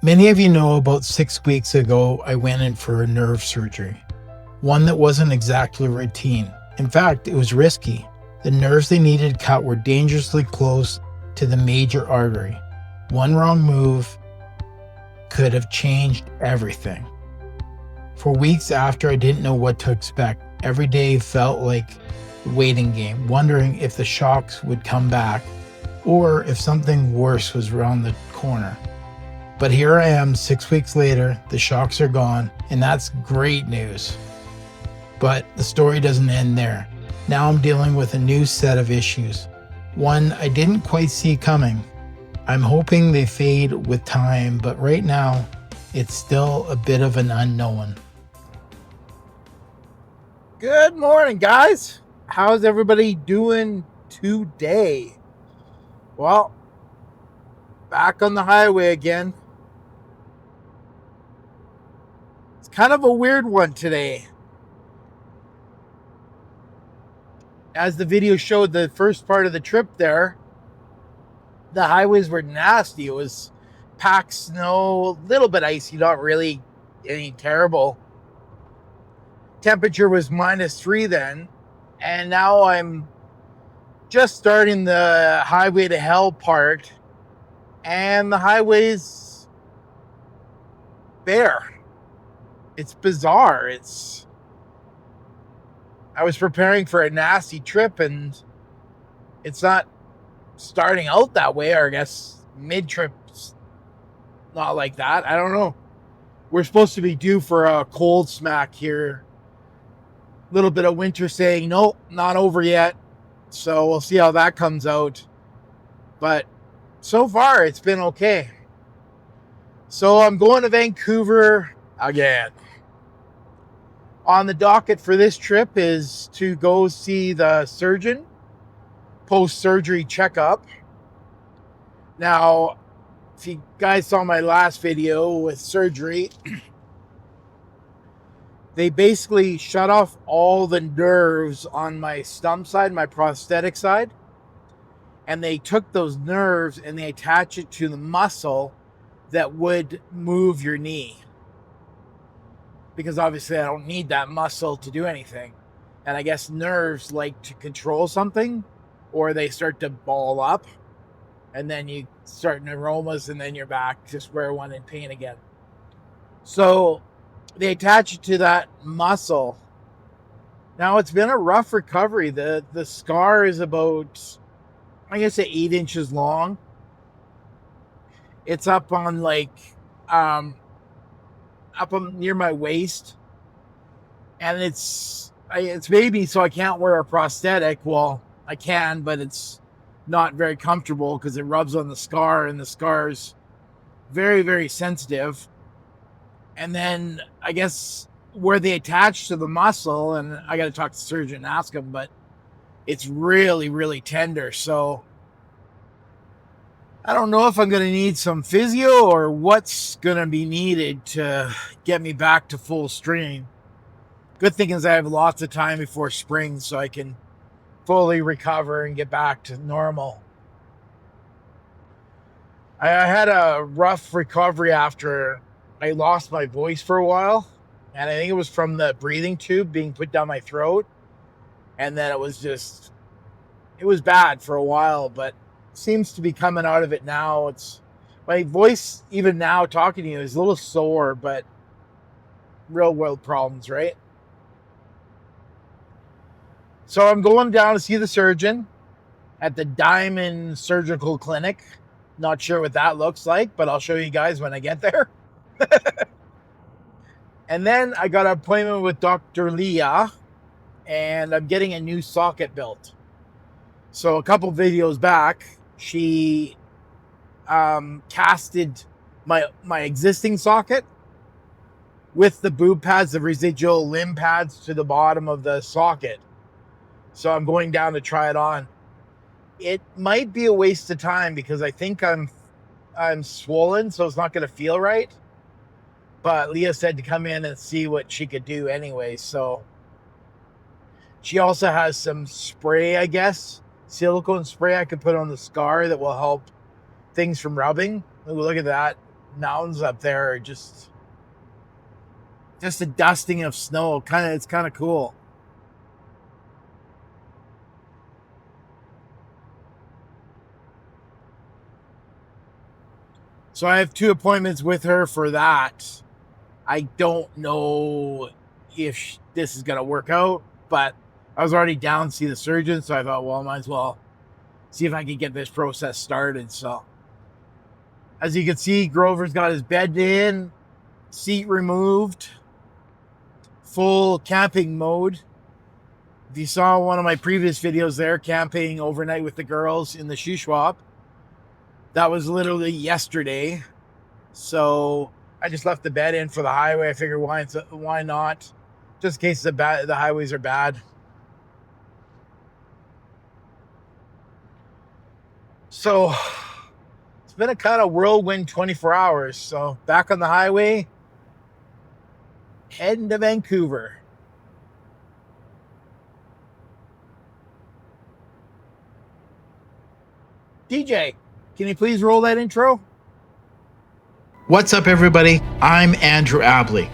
Many of you know about 6 weeks ago, I went in for a nerve surgery. One that wasn't exactly routine. In fact, it was risky. The nerves they needed cut were dangerously close to the major artery. One wrong move could have changed everything. For weeks after, I didn't know what to expect. Every day felt like a waiting game, wondering if the shocks would come back or if something worse was around the corner. But here I am 6 weeks later, the shocks are gone, and that's great news. But the story doesn't end there. Now I'm dealing with a new set of issues, one I didn't quite see coming. I'm hoping they fade with time, but right now, it's still a bit of an unknown. Good morning, guys. How's everybody doing today? Well, back on the highway again. It's kind of a weird one today. As the video showed, the first part of the trip there, the highways were nasty. It was packed snow, a little bit icy, not really any terrible. Temperature was -3 then, and now I'm just starting the highway to hell part, and the highway's bare. It's bizarre. I was preparing for a nasty trip, and it's not starting out that way, or I guess mid-trip's not like that. I don't know. We're supposed to be due for a cold smack here. A little bit of winter saying, nope, not over yet. So we'll see how that comes out. But so far, it's been okay. So I'm going to Vancouver again. On the docket for this trip is to go see the surgeon, post-surgery checkup. Now, if you guys saw my last video with surgery, they basically shut off all the nerves on my stump side, my prosthetic side, and they took those nerves and they attach it to the muscle that would move your knee. Because obviously I don't need that muscle to do anything. And I guess nerves like to control something, or they start to ball up, and then you start neuromas, and then you're back to square one in pain again. So they attach it to that muscle. Now, it's been a rough recovery. The scar is about, I guess, 8 inches long. It's up on up near my waist, and it's maybe so I can't wear a prosthetic. Well, I can, but it's not very comfortable because it rubs on the scar, and the scar's very, very sensitive. And then I guess where they attach to the muscle, and I got to talk to the surgeon and ask him, but it's really, really tender. So I don't know if I'm going to need some physio or what's going to be needed to get me back to full stream. Good thing is I have lots of time before spring, so I can fully recover and get back to normal. I had a rough recovery after I lost my voice for a while, and I think it was from the breathing tube being put down my throat, and then it was bad for a while, but seems to be coming out of it now. It's my voice, even now talking to you, is a little sore, but real world problems, right? So I'm going down to see the surgeon at the Diamond Surgical Clinic. Not sure what that looks like, but I'll show you guys when I get there. And then I got an appointment with Dr. Leah, and I'm getting a new socket built. So a couple videos back, she casted my existing socket with the boob pads, the residual limb pads to the bottom of the socket. So I'm going down to try it on. It might be a waste of time because I think I'm swollen, so it's not going to feel right. But Leah said to come in and see what she could do anyway. So she also has some spray, I guess, silicone spray I could put on the scar that will help things from rubbing. Ooh, look at that. mountains up there are just a dusting of snow. It's kind of cool. So I have 2 appointments with her for that. I don't know if this is going to work out, but I was already down to see the surgeon, so I thought, well, I might as well see if I can get this process started. So as you can see, Grover's got his bed in, seat removed, full camping mode. If you saw one of my previous videos there, camping overnight with the girls in the shoe shop, that was literally yesterday. So I just left the bed in for the highway. I figured why not? Just in case the highways are bad. So it's been a kind of whirlwind 24 hours. So back on the highway, heading to Vancouver. DJ, can you please roll that intro? What's up, everybody? I'm Andrew Abley.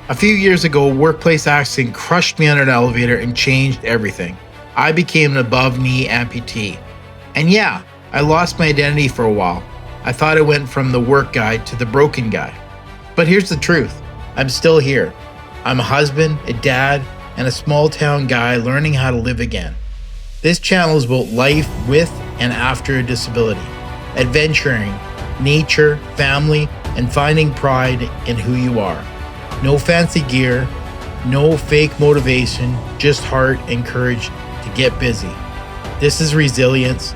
A few years ago, a workplace accident crushed me under an elevator and changed everything. I became an above-knee amputee. And yeah, I lost my identity for a while. I thought I went from the work guy to the broken guy. But here's the truth. I'm still here. I'm a husband, a dad, and a small-town guy learning how to live again. This channel is about life with and after a disability, adventuring, nature, family, and finding pride in who you are. No fancy gear, no fake motivation, just heart and courage to get busy. This is resilience,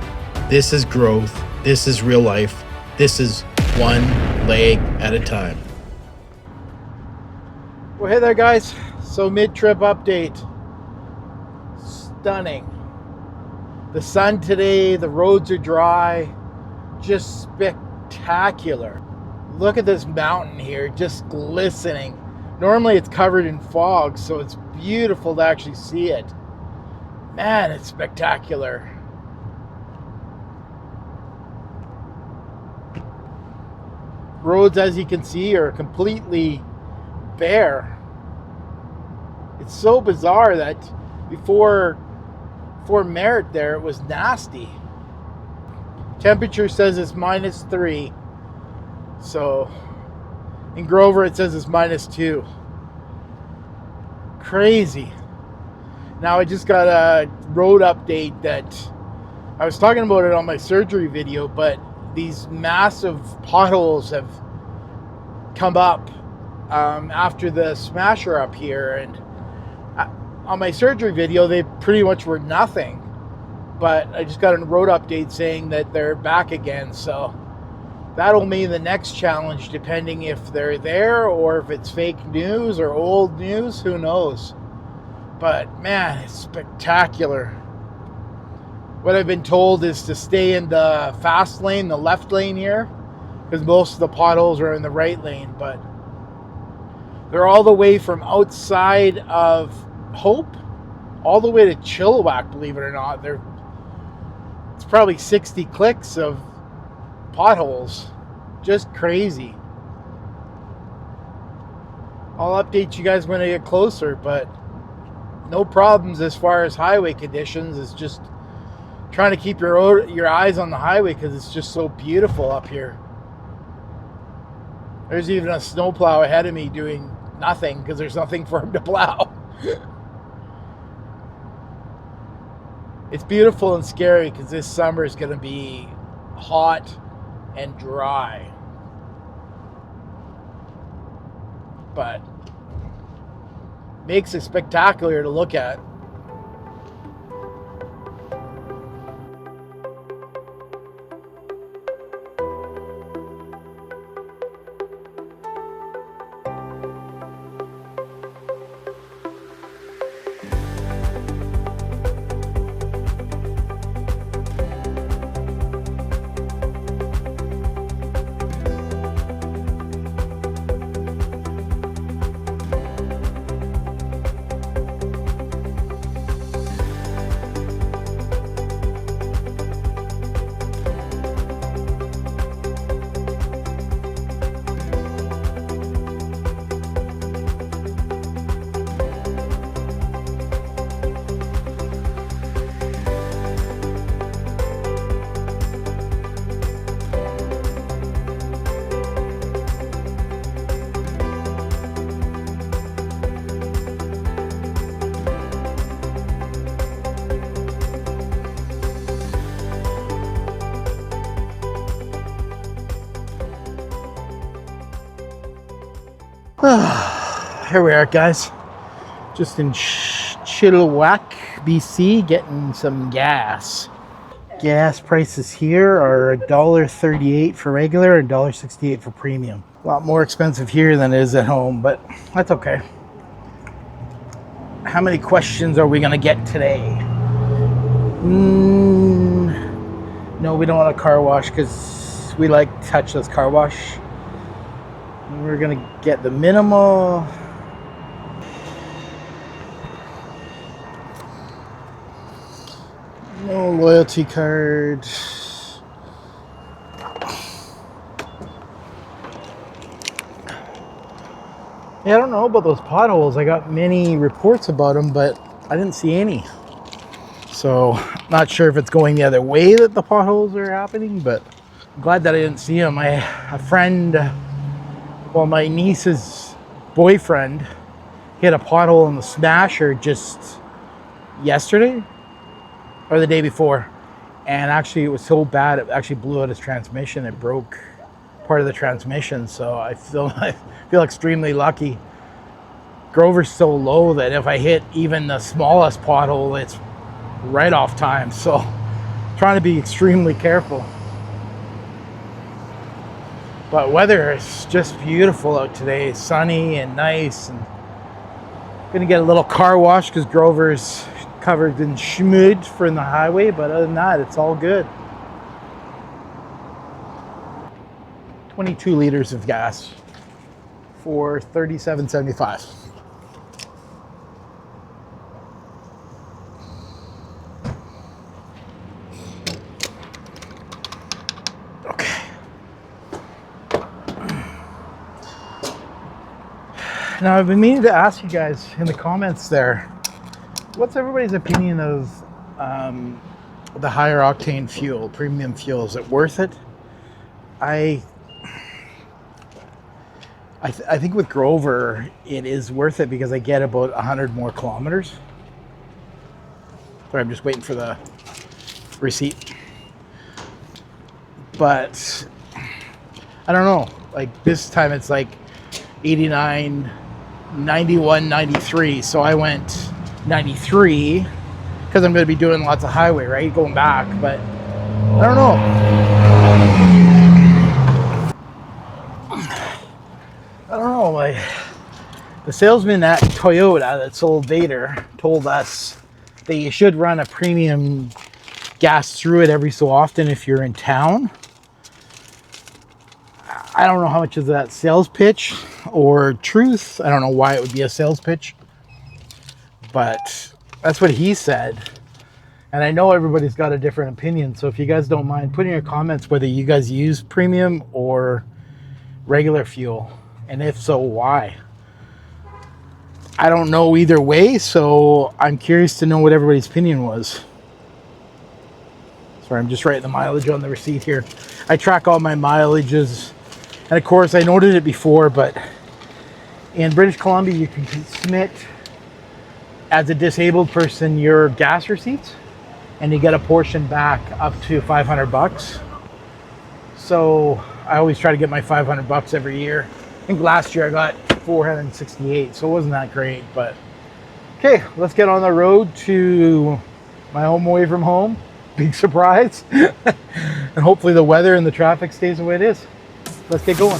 this is growth, this is real life, this is one leg at a time. Well, hey there, guys. So mid-trip update. Stunning. The sun today, the roads are dry, just spectacular. Look at this mountain here, just glistening. Normally it's covered in fog, so it's beautiful to actually see it. Man, it's spectacular. Roads, as you can see, are completely bare. It's so bizarre that before Merritt there, it was nasty. Temperature says it's -3. So in Grover it says it's -2. Crazy. Now I just got a road update that I was talking about it on my surgery video, but these massive potholes have come up after the smasher up here, and on my surgery video they pretty much were nothing, but I just got a road update saying that they're back again. So that'll mean the next challenge, depending if they're there or if it's fake news or old news, who knows. But man, it's spectacular. What I've been told is to stay in the fast lane, the left lane here, because most of the potholes are in the right lane. But they're all the way from outside of Hope all the way to Chilliwack, believe it or not. It's probably 60 clicks of potholes. Just crazy. I'll update you guys when I get closer, but no problems as far as highway conditions. It's just trying to keep your eyes on the highway because it's just so beautiful up here. There's even a snowplow ahead of me doing nothing because there's nothing for him to plow. It's beautiful and scary because this summer is going to be hot and dry. But makes it spectacular to look at. Here we are, guys. Just in Chilliwack, BC, getting some gas. Gas prices here are $1.38 for regular and $1.68 for premium. A lot more expensive here than it is at home, but that's okay. How many questions are we going to get today? No, we don't want a car wash because we like touchless car wash. We're going to get the minimal. No loyalty card. Yeah, I don't know about those potholes. I got many reports about them, but I didn't see any. So, not sure if it's going the other way that the potholes are happening, but I'm glad that I didn't see them. A friend, well, my niece's boyfriend hit a pothole in the Smasher just yesterday or the day before. And actually it was so bad, it actually blew out his transmission. It broke part of the transmission. So I feel extremely lucky. Grover's so low that if I hit even the smallest pothole, it's right off time. So trying to be extremely careful. But weather is just beautiful out today. Sunny and nice. And gonna get a little car wash because Grover's covered in schmud from the highway, but other than that, it's all good. 22 liters of gas for $37.75. Okay. Now, I've been meaning to ask you guys in the comments there, what's everybody's opinion of the higher octane fuel, premium fuel? Is it worth it? I think with Grover, it is worth it because I get about 100 more kilometers. Sorry, I'm just waiting for the receipt. But I don't know. Like this time it's like 89, 91, 93. So I went 93 because I'm going to be doing lots of highway, right? Going back, but I don't know. I don't know. Like the salesman at Toyota that sold Vader told us that you should run a premium gas through it every so often if you're in town. I don't know how much of that sales pitch or truth. I don't know why it would be a sales pitch. But that's what he said. And I know everybody's got a different opinion. So if you guys don't mind, put in your comments whether you guys use premium or regular fuel. And if so, why? I don't know either way. So I'm curious to know what everybody's opinion was. Sorry, I'm just writing the mileage on the receipt here. I track all my mileages. And of course, I noted it before, but in British Columbia, you can submit as a disabled person your gas receipts and you get a portion back up to $500. So I always try to get my $500 every year. I think last year I got 468, so it wasn't that great, but okay, let's get on the road to my home away from home. Big surprise. And hopefully the weather and the traffic stays the way it is. Let's get going.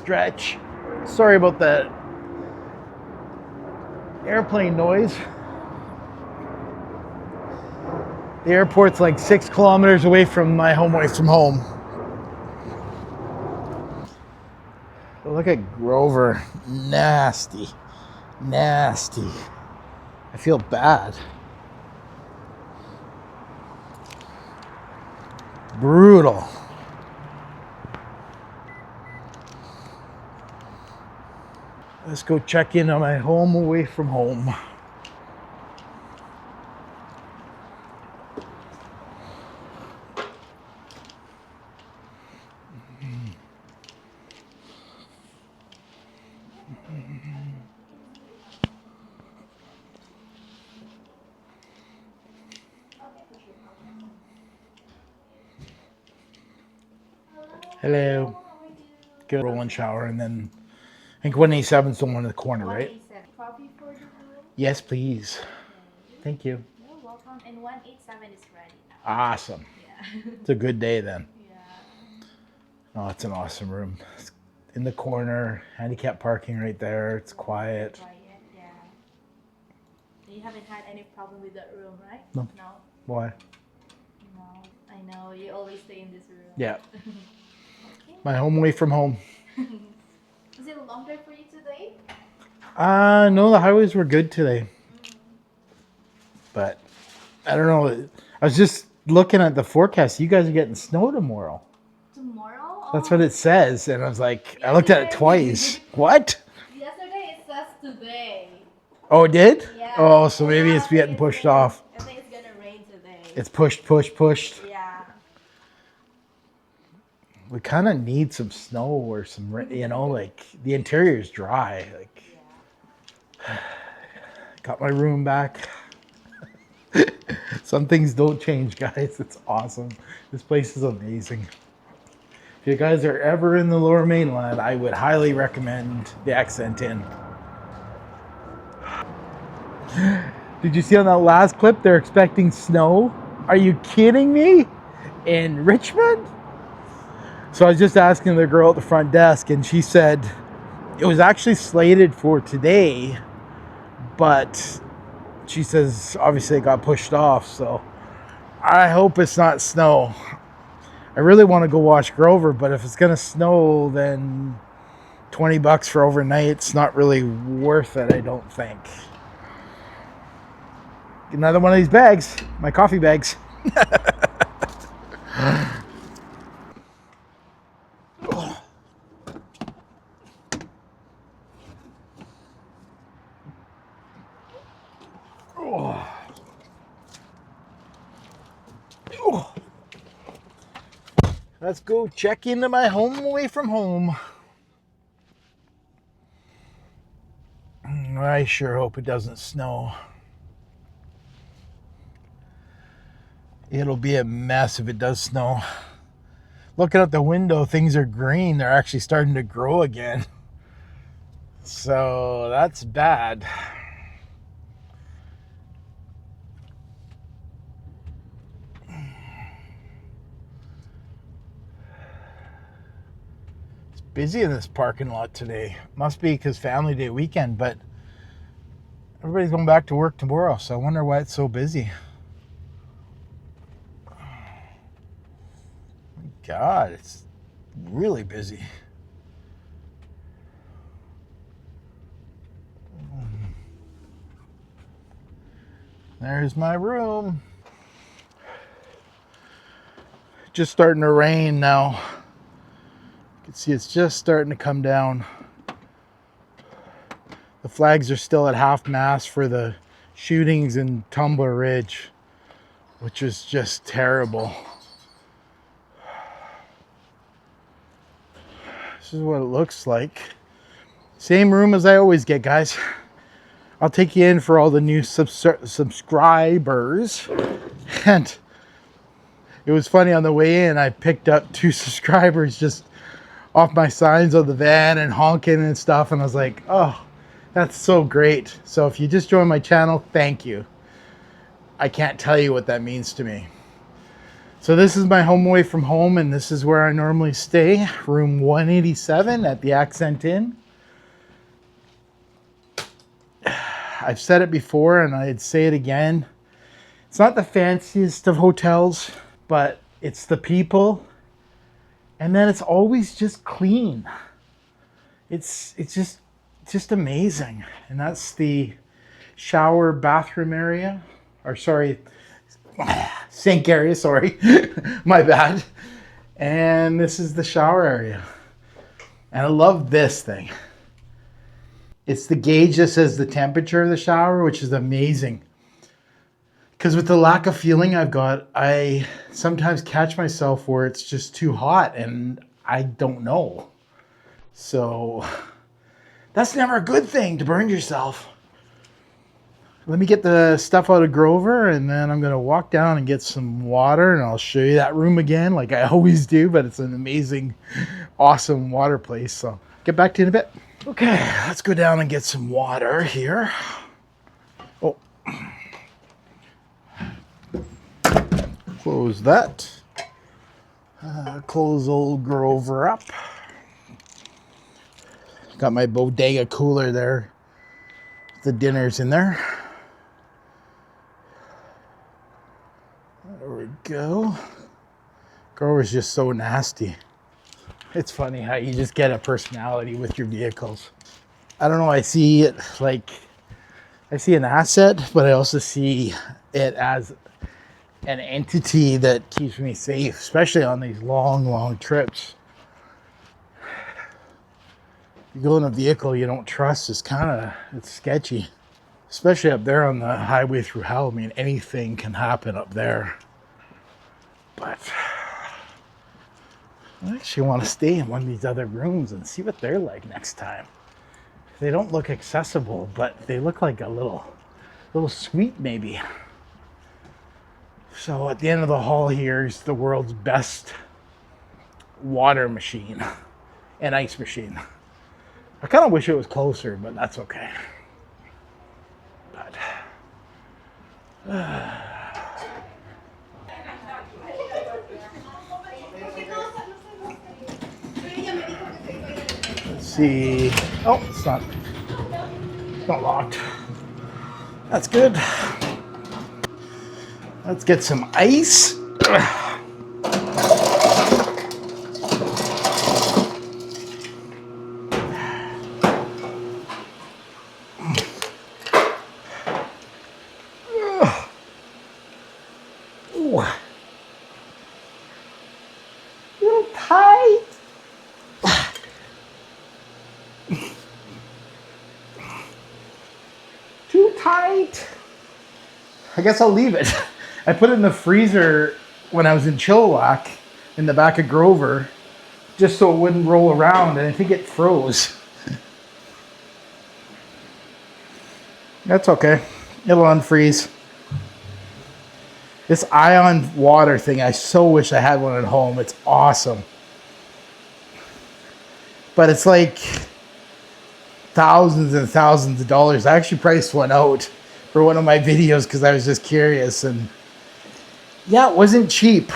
stretch. Sorry about that airplane noise. The airport's like 6 kilometers away from my home away from home. Look at Grover. Nasty. Nasty. I feel bad. Brutal. Let's go check in on my home away from home. Hello. Good. Roll and shower, and then I think 187's the one in the corner, right? 187. Coffee for the room? Yes, please. Okay. Thank you. You're welcome. And 187 is ready now. Awesome. Yeah. It's a good day then. Yeah. Oh, it's an awesome room. It's in the corner, handicap parking right there. It's quiet. Quiet, yeah. You haven't had any problem with that room, right? No. No. Why? No. I know. You always stay in this room. Yeah. Okay. My home away from home. Is it longer for you today? No, the highways were good today. But I don't know. I was just looking at the forecast. You guys are getting snow tomorrow. Tomorrow? That's what it says. And I was like, I looked at it twice. What? Yesterday it says today. Oh, it did? Yeah. Oh, so maybe Yeah, it's getting pushed off. I think it's gonna rain today. It's pushed. Yeah. We kind of need some snow or some, like the interior is dry. Like, Yeah. got my room back. Some things don't change, guys. It's awesome. This place is amazing. If you guys are ever in the Lower Mainland, I would highly recommend the Accent Inn. Did you see on that last clip? They're expecting snow. Are you kidding me? In Richmond? So I was just asking the girl at the front desk, and she said it was actually slated for today, but she says obviously it got pushed off. So I hope it's not snow. I really want to go watch Grover, but if it's gonna snow, then $20 for overnight, it's not really worth it, I don't think. Another one of these bags, my coffee bags. Let's go check into my home away from home. I sure hope it doesn't snow. It'll be a mess if it does snow. Looking out the window, things are green. They're actually starting to grow again. So that's bad. It's busy in this parking lot today. Must be because Family Day weekend, but everybody's going back to work tomorrow, so I wonder why it's so busy. God, it's really busy. There's my room. Just starting to rain now. You can see it's just starting to come down. The flags are still at half mast for the shootings in Tumbler Ridge, which is just terrible. This is what it looks like. Same room as I always get, guys. I'll take you in for all the new subscribers. And it was funny, on the way in, I picked up 2 subscribers just off my signs of the van and honking and stuff. And I was like, oh, that's so great. So if you just joined my channel, thank you. I can't tell you what that means to me. So this is my home away from home, and this is where I normally stay, room 187 at the Accent Inn. I've said it before and I'd say it again. It's not the fanciest of hotels, but it's the people, and then it's always just clean. It's just amazing. And that's the shower bathroom area, or sorry, sink area, sorry. My bad. And this is the shower area. And I love this thing. It's the gauge that says the temperature of the shower, which is amazing. Because with the lack of feeling I've got, I sometimes catch myself where it's just too hot and I don't know. So that's never a good thing, to burn yourself. Let me get the stuff out of Grover, and then I'm going to walk down and get some water, and I'll show you that room again like I always do, but it's an amazing, awesome water place. So get back to you in a bit. Okay, let's go down and get some water here. Oh. Close that. Close old Grover up. Got my bodega cooler there. The dinner's in there. There we go. Grover's just so nasty. It's funny how you just get a personality with your vehicles. I don't know, I see it like, I see an asset, but I also see it as an entity that keeps me safe, especially on these long trips. You go in a vehicle you don't trust, it's sketchy. Especially up there on the highway through hell. I mean, anything can happen up there. But I actually want to stay in one of these other rooms and see what they're like next time. They don't look accessible, but they look like a little suite maybe. So at the end of the hall here is the world's best water machine and ice machine. I kind of wish it was closer, but that's okay. But let's see. Oh, it's not locked. That's good. Let's get some ice. I guess I'll leave it. I put it in the freezer when I was in Chilliwack in the back of Grover, just so it wouldn't roll around, and I think it froze. That's okay. It'll unfreeze. This ion water thing, I so wish I had one at home. It's awesome. But it's like thousands and thousands of dollars. I actually priced one out for one of my videos because I was just curious, and yeah, it wasn't cheap.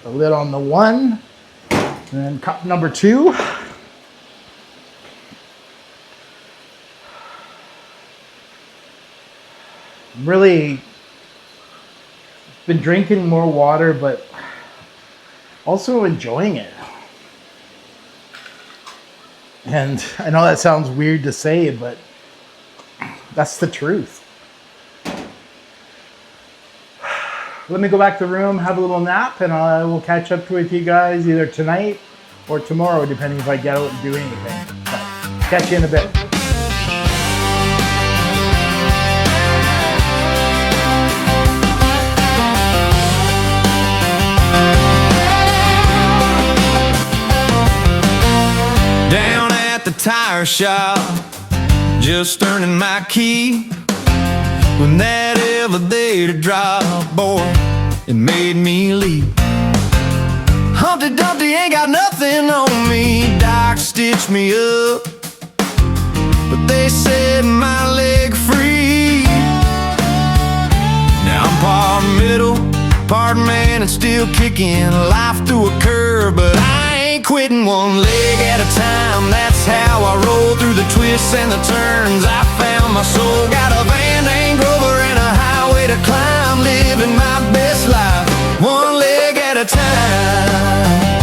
The lid on the one, and then cup number two. I'm really been drinking more water, but also enjoying it. And I know that sounds weird to say, but that's the truth. Let me go back to the room, have a little nap, and I will catch up with you guys either tonight or tomorrow, depending if I get out and do anything. But catch you in a bit. Down at the tire shop, just earning my key, when that elevator dropped, boy, it made me leave. Humpty Dumpty ain't got nothing on me. Doc stitched me up, but they set my leg free. Now I'm part Pardon, man, it's still kicking. Life threw a curve, but I ain't quitting. One leg at a time, that's how I roll through the twists and the turns. I found my soul, got a Van Grover and a highway to climb. Living my best life, one leg at a time.